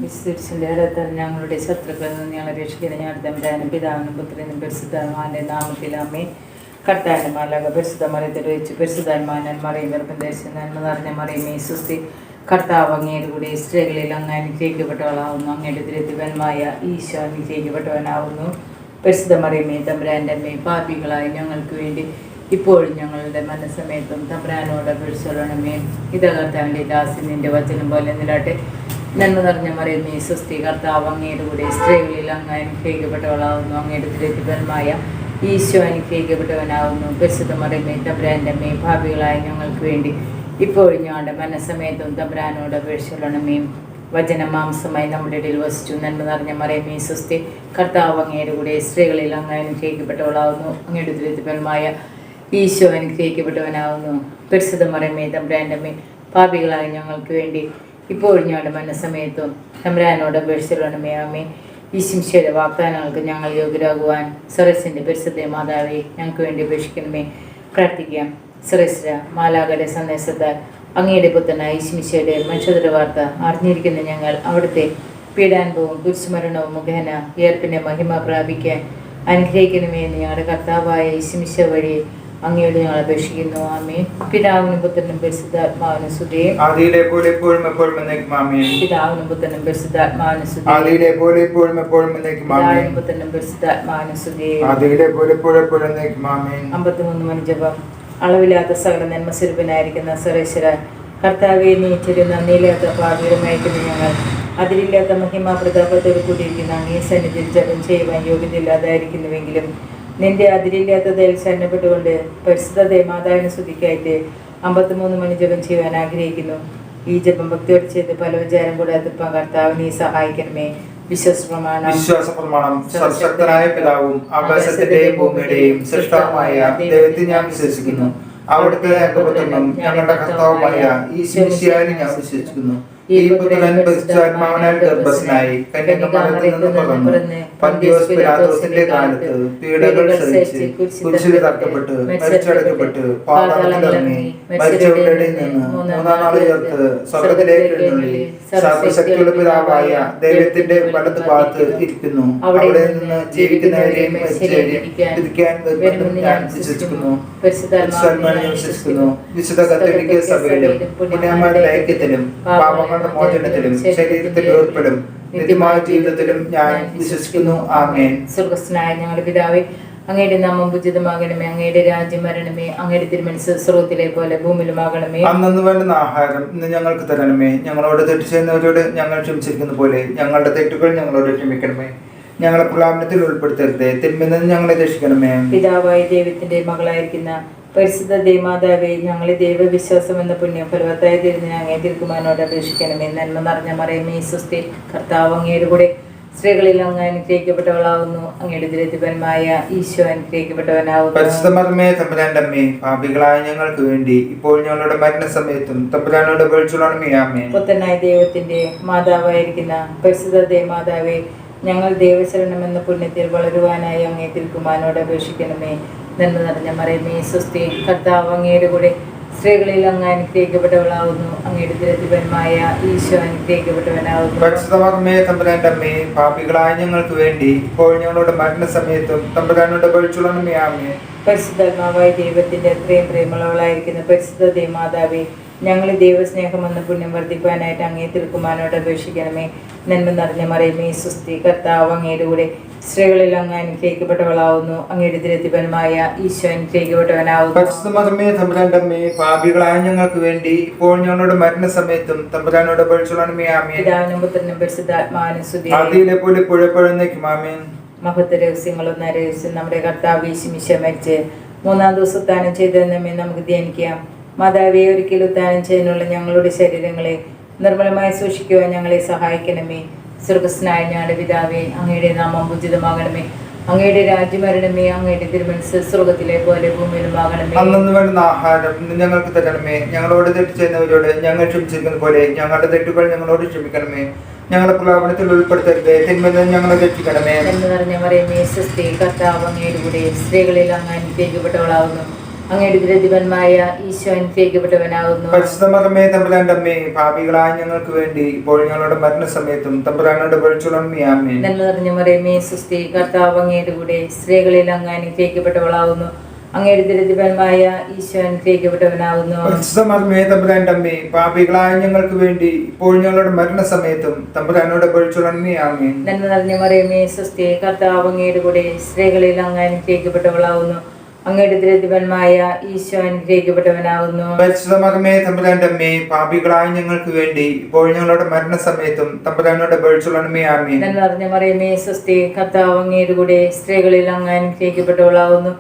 വിശുദ്ധ ഇടത്തിൽ ഞങ്ങളുടെ ശത്രുക്കളിൽ നിന്ന് ഞങ്ങളെ രക്ഷിക്കുന്ന ഞങ്ങളുടെ തമ്പുരാനും പിതാവിനും പുത്രനും പരിശുദ്ധമാന്റെ നാമത്തിൽ അമ്മേ. കർത്താവിന്റെ മാലാഖ പരിശുദ്ധ മറിയത്തിൽ വെച്ച് പരിശുദ്ധാത്മാവിനാൽ മറിയം ഗർഭം ധരിച്ച് നന്മ നിറഞ്ഞ മറിയമേ സ്വസ്തി. കർത്താവ് അങ്ങയുടെ കൂടെ സ്ത്രീകളിൽ അങ്ങ് അനുഗ്രഹിക്കപ്പെട്ടവളാവുന്നു. അങ്ങയുടെ ദരിദ്രവന്മായ ഈശോ അനുഗ്രഹിക്കപ്പെട്ടവനാവുന്നു. പരിശുദ്ധ മറിയമേ തമ്പുരാന്റെ അമ്മേ, പാപികളായ ഞങ്ങൾക്ക് വേണ്ടി ഇപ്പോഴും ഞങ്ങളുടെ മനസ്സമയത്തും തമ്പുരാനോട് അപേക്ഷിച്ചോളണമേ. ഇതാ കർത്താവിൻ്റെ ദാസി നിന്റെ വചനം പോലെ നിലാട്ടെ. നന്മ നിറഞ്ഞ മറിയമേ സ്വസ്തി. കർത്താവ് അങ്ങയുടെ കൂടെ സ്ത്രീകളിൽ അങ്ങ് അനുഗ്രഹിക്കപ്പെട്ടവളാവുന്നു. അങ്ങയുടെ ദരിദ്രവന്മായ ഈശോ അനുഗ്രഹിക്കപ്പെട്ടവനാവുന്നു. പരിശുദ്ധ മറിയമേ തമ്പുരാന്റെ അമ്മേ, പാപികളായ ഞങ്ങൾക്ക് വേണ്ടി ഇപ്പോഴും ഞങ്ങളുടെ മനസ്സമയത്തും തമ്പുരാനോട് അപേക്ഷിച്ചോളണമേ. വചന മാംസമായി നമ്മുടെ ഇടയിൽ വസിച്ചു. നന്മ നിറഞ്ഞ മറിയമേ സ്വസ്തി. കർത്താവ് അങ്ങയുടെ കൂടെ സ്ത്രീകളിൽ അങ്ങ് അനുഗ്രഹിക്കപ്പെട്ടവളാവുന്നു. അങ്ങയുടെ ദരിദ്രവന്മായ ഈശോ അനുഗ്രഹിക്കപ്പെട്ടവനാവുന്നു. പരിശുദ്ധ മറിയമേ തമ്പുരാന്റെ അമ്മേ, പാപികളായ ഞങ്ങൾക്ക് വേണ്ടി ഇപ്പോഴും ഞങ്ങളുടെ മനസ്സമയത്തും തമ്പുരാനോട് അപേക്ഷിച്ചോളണമേ. ആമേ. ഈശോയുടെ വാഗ്ദാനങ്ങൾക്ക് ഞങ്ങൾ യോഗ്യരാകുവാൻ സറസിന്റെ പരിശുദ്ധ മാതാവേ ഞങ്ങൾക്ക് വേണ്ടി അപേക്ഷിക്കണമേ. പ്രാർത്ഥിക്കാം. സറസ്ര മാലാഖയുടെ സന്ദേശത്താൽ അങ്ങയുടെ പുത്രനായ ഈശോയുടെ മനുഷ്യരുടെ വാർത്ത അറിഞ്ഞിരിക്കുന്ന ഞങ്ങൾ അവിടുത്തെ പീഡാനുഭവവും കുരിശുമരണവും മുഖേന ഉയർപ്പിന്റെ മഹിമ പ്രാപിക്കാൻ അനുഗ്രഹിക്കണമേ എന്ന് ഞങ്ങളുടെ കർത്താവായ ഈശോ വഴി അങ്ങയോട് ഞങ്ങൾ അപേക്ഷിക്കുന്നു. ആമേൻ. പിതാവിനും പുത്രനും പരിശുദ്ധാത്മാവിനും സ്തുതി. ആദിയിലെ പോലെ എപ്പോഴും എപ്പോഴും എന്നേക്കും ആമേൻ. പിതാവിനും പുത്രനും പരിശുദ്ധാത്മാവിനും സ്തുതി. ആദിയിലെ പോലെ എപ്പോഴും എപ്പോഴും എന്നേക്കും ആമേൻ. പിതാവിനും പുത്രനും പരിശുദ്ധാത്മാവിനും സ്തുതി. ആദിയിലെ പോലെ എപ്പോഴും എപ്പോഴും എന്നേക്കും ആമേൻ. 53 മണി ജപം. അളവില്ലാത്ത സകല നന്മസ്വരൂപനായിരിക്കുന്ന സർവേശ്വര കർത്താവെ, നീ ചെറിയ നന്ദിയില്ലാത്ത പാപികളുമായിരിക്കുന്ന ഞങ്ങൾ അതിരില്ലാത്ത മഹിമാ പ്രതാപത്തോട് കൂടിയിരിക്കുന്ന അങ്ങേ സന്നിധിയിൽ ജപം ചെയ്യുവാൻ യോഗ്യതയില്ലാതായിരിക്കുന്നുവെങ്കിലും നിന്റെ അതിരില്ലാത്തതിൽ ശരണപ്പെട്ടുകൊണ്ട് പരിശുദ്ധ മാതാവിനെ സ്തുതിക്കായിട്ട് 53 മണി ജപം ചെയ്യുവാൻ ആഗ്രഹിക്കുന്നു. ഈ ജപം ഭക്തിയോട് ചെയ്ത് പല വിചാരം കൂടാതെ കർത്താവ് നീ സഹായിക്കണമേ. വിശ്വാസ പ്രമാണം. സർവശക്തനായ പിതാവും ആകാശത്തിന്റെയും ഭൂമിയുടെയും സൃഷ്ടാവുമായ ദൈവത്തെ ഞാൻ വിശ്വസിക്കുന്നു. അവിടുത്തെ ഏകപുത്രനും ഞങ്ങളുടെ കർത്താവുമായ ഈശോമിശിഹായെ ഞാൻ വിശ്വസിക്കുന്നു. ഈ പുത്രൻ പരിശുദ്ധാത്മാവിനാൽ ഗർഭസ്ഥനായി കന്യകമറിയത്തിൽ നിന്ന് പിറന്നു പന്തിയോസ് പിലാത്തോസിന്റെ കാലത്ത് പീഡകൾ സഹിച്ച് കുരിശിൽ തറക്കപ്പെട്ട് മരിച്ചടക്കപ്പെട്ട് പാതാളത്തിലിറങ്ങി മരിച്ചവരുടെ നിന്ന് മൂന്നാം നാൾ ഉയർത്ത് സ്വർഗ്ഗത്തിലേക്ക് എഴുന്നള്ളി സർവ്വശക്തിയുള്ള പിതാവായ ദൈവത്തിന്റെ വലത്ത് ഭാഗത്ത് ഇരിക്കുന്നു. അവിടെ നിന്ന് ജീവിക്കുന്നവരെയും മരിച്ചവരെയും വിധിക്കാൻ വരുമെന്ന് ഞാൻ വിശ്വസിക്കുന്നു. വിശ്വസിക്കുന്നു. വിശുദ്ധ കത്തോലിക്ക സഭയിലും പുണ്യന്മാരുടെ ഐക്യത്തിലും പാപങ്ങളുടെ മോചനത്തിലും ശരീരത്തിൽ ഏർപ്പെടും നിത്യമായ ജീവിതത്തിലും ഞാൻ വിശ്വസിക്കുന്നു. ആമേൻ. സ്വർഗ്ഗസ്ഥനായ ഞങ്ങളുടെ പിതാവേ, അങ്ങയുടെ നാമം പൂജിതമാകണമേ. അങ്ങയുടെ രാജ്യം വരണമേ. അങ്ങയുടെ തിരുമനസ്സ് സ്വർഗ്ഗത്തിലെ പോലെ ഭൂമിയിലുമാകണമേ. അന്നു വേണ്ടുന്ന ആഹാരം ഇന്ന് ഞങ്ങൾക്ക് തരണമേ. ഞങ്ങളോട് തെറ്റ് ചെയ്യുന്നവരോട് ഞങ്ങൾ ക്ഷമിച്ചിരിക്കുന്ന പോലെ ഞങ്ങളുടെ തെറ്റുകൾ ഞങ്ങളോട് ക്ഷമിക്കണമേ. ഞങ്ങളെ പ്രലോഭനത്തിൽ ഉൾപ്പെടുത്തരുത്, തിന്മയിൽ നിന്ന് ഞങ്ങളെ രക്ഷിക്കണമേ. പിതാവായ ദൈവത്തിന്റെ മകളായിരിക്കുന്ന പരിശുദ്ധ ദൈവമാതാവേ, ഞങ്ങളെ ദൈവവിശ്വാസം എന്ന പുണ്യം ഫലവത്തായി തീരുന്ന അങ്ങേ തിരുക്കുമാരനോട് അപേക്ഷിക്കണമേ. നന്മ നിറഞ്ഞ മറിയമേ സ്വസ്തി. കർത്താവ് അങ്ങയുടെ കൂടെ സ്ത്രീകളിൽ അങ്ങ് അനുഗ്രഹിക്കപ്പെട്ടവളാവുന്നു. അങ്ങയുടെ ദരിദ്രവന്മായ ഈശോ അനുഗ്രഹിക്കപ്പെട്ടവനാവുന്നു. പരിശുദ്ധ മറിയമേ തമ്പുരാന്റെ അമ്മേ, പാപികളായ ഞങ്ങൾക്ക് വേണ്ടി ഇപ്പോൾ ഞങ്ങളുടെ മരണസമയത്തും തമ്പുരാനോട് അപേക്ഷിച്ചോളണമേ. ആമേൻ. പുത്രനായ ദൈവത്തിന്റെ മാതാവായിരിക്കുന്ന പരിശുദ്ധ ദൈവമാതാവേ, ഞങ്ങൾ ദൈവശരണം എന്ന പുണ്യത്തിൽ വളരുവാനായി അങ്ങേ തിരുക്കുമാരനോട് അപേക്ഷിക്കണമേ. നന്മ നിറഞ്ഞ മറിയമേ സ്വസ്തി. കർത്താവ് അങ്ങയുടെ കൂടെ സ്ത്രീകളിൽ അങ്ങ് അനുഗ്രഹിക്കപ്പെട്ടവളാവുന്നു. അങ്ങയുടെ ദരിദ്രവന്മായ ഈശോ അനുഗ്രഹിക്കപ്പെട്ടവനാവുന്നു. പരിശുദ്ധ മറിയമേ തമ്പുരാന്റെ അമ്മേ, പാപികളായ ഞങ്ങൾക്ക് വേണ്ടി ഇപ്പോൾ ഞങ്ങളുടെ മരണസമയത്തും തമ്പുരാനോട് അപേക്ഷിച്ചോളണമേ. ആമേൻ. പരിശുദ്ധാത്മാവായ ദൈവത്തിന്റെ അത്രയും പ്രിയമുള്ളവളായിരിക്കുന്ന പരിശുദ്ധ ദൈവമാതാവേ, ഞങ്ങളെ ദൈവസ്നേഹം എന്ന പുണ്യം വർദ്ധിപ്പാനായിട്ട് അങ്ങേ തിരുക്കുമാരനോട് അപേക്ഷിക്കണമേ. നന്മ നിറഞ്ഞ മറിയമേ സ്വസ്തി. കർത്താവ് അങ്ങയുടെ കൂടെ സ്ത്രീകളിൽ അങ്ങ് അനുഗ്രഹിക്കപ്പെട്ടവളാവുന്നു. അങ്ങയുടെ ദരിദ്രവന്മായ ഈശോ അനുഗ്രഹിക്കപ്പെട്ടവനാവുന്നു. പരിശുദ്ധ മറിയമേ തമ്പുരാന്റെ അമ്മേ, പാപികളായ ഞങ്ങൾക്ക് വേണ്ടി ഇപ്പോൾ ഞങ്ങളുടെ മരണസമയത്തും തമ്പുരാനോട് അപേക്ഷിച്ചോളണമേ. ആമേൻ. പിതാവിനും പുത്രനും പരിശുദ്ധാത്മാവിനും സ്തുതി. ആദിയിലെ പോലെ ഇപ്പോഴെപ്പോഴും എന്നേക്കും ആമേൻ. മഹത്വ രഹസ്യങ്ങളൊന്ന രഹസ്യം. നമ്മുടെ കർത്താവ് യേശുമിശിഹ മരിച്ച് 3-ാം ദിവസം ഉത്ഥാനം ചെയ്തതെന്നമേ നമുക്ക് ധ്യാനിക്കാം. മാതാവേ, ഒരിക്കലും ഉത്ഥാനം ചെയ്യാനുള്ള ഞങ്ങളുടെ ശരീരങ്ങളെ നിർമ്മലമായി സൂക്ഷിക്കുവാൻ ഞങ്ങളെ സഹായിക്കണമേ. സ്വർഗ്ഗസ്ഥനായ ഞങ്ങളുടെ പിതാവേ, അങ്ങയുടെ നാമം പൂജിതമാകണമേ. അങ്ങയുടെ രാജ്യം വരണമേ. അങ്ങയുടെ തിരുമനസ്സ് സ്വർഗ്ഗത്തിലെ പോലെ ഭൂമിയിലുമാകണമേ. അന്നു വേണ്ടുന്ന ആഹാരം ഇന്ന് ഞങ്ങൾക്ക് തരണമേ. ഞങ്ങളോട് തെറ്റ് ചെയ്യുന്നവരോട് ഞങ്ങൾ ക്ഷമിച്ചിരിക്കുന്ന പോലെ ഞങ്ങളുടെ തെറ്റുകൾ ഞങ്ങളോട് ക്ഷമിക്കണമേ. ഞങ്ങളുടെ പ്രലോഭനത്തിൽ ഉൾപ്പെടുത്തരുത്, തിന്മയിൽ നിന്ന് ഞങ്ങളെ രക്ഷിക്കണമേ. എന്ന് പറഞ്ഞ മറിയമേ സ്വസ്തി. കർത്താവ് അങ്ങയുടെ കൂടെ സ്ത്രീകളിൽ അങ്ങ് അനുഗ്രഹിക്കപ്പെട്ടവളാവുന്നു. അങ്ങയുടെ ദുരിതവന്മായ ഈശോ അനുഗ്രഹിക്കപ്പെട്ടവനാകുന്നു. പരിശുദ്ധ മറിയമേ തമ്പുരാന്റെ അമ്മേ, പാപികളായ ഞങ്ങൾക്ക് വേണ്ടി ഇപ്പോൾ ഞങ്ങളുടെ മരണസമയത്തും തമ്പുരാനോട് അപേക്ഷിച്ചുകൊള്ളണമേ. ആമേൻ. നന്മ നിറഞ്ഞ മറിയമേ സ്വസ്തി, കർത്താവ് അങ്ങയുടെ കൂടെ സ്ത്രീകളിൽ അങ്ങ് അനുഗ്രഹിക്കപ്പെട്ടവളാകുന്നു. അങ്ങയുടെ ദുരിതവന്മായ ഈശോ അനുഗ്രഹിക്കപ്പെട്ടവനാകുന്നു. പരിശുദ്ധ മറിയമേ തമ്പുരാന്റെ അമ്മേ, പാപികളായ ഞങ്ങൾക്ക് വേണ്ടി ഇപ്പോൾ ഞങ്ങളുടെ മരണസമയത്തും തമ്പുരാനോട് അപേക്ഷിച്ചുകൊള്ളണമേ. ആമേൻ. നന്മ നിറഞ്ഞ മറിയമേ സ്വസ്തി, കർത്താവ് അങ്ങയുടെ കൂടെ സ്ത്രീകളിൽ അങ്ങ് അനുഗ്രഹിക്കപ്പെട്ടവളാകുന്നു. അങ്ങയുടെ ദുരിതവന്മായ ഈശോ അനുഗ്രഹിക്കപ്പെട്ടവനാകുന്നു. പരിശുദ്ധ മറിയമേ തമ്പുരാന്റെ അമ്മേ, പാപികളായ ഞങ്ങൾക്ക് വേണ്ടി ഇപ്പോൾ ഞങ്ങളുടെ മരണസമയത്തും തമ്പുരാനോട് അപേക്ഷിച്ചുകൊള്ളണമേ. ആമേൻ. നന്മ നിറഞ്ഞ മറിയമേ സ്വസ്തി, കർത്താവ് അങ്ങയുടെ കൂടെ സ്ത്രീകളിൽ അങ്ങ് അനുഗ്രഹിക്കപ്പെട്ടവളാകുന്നു.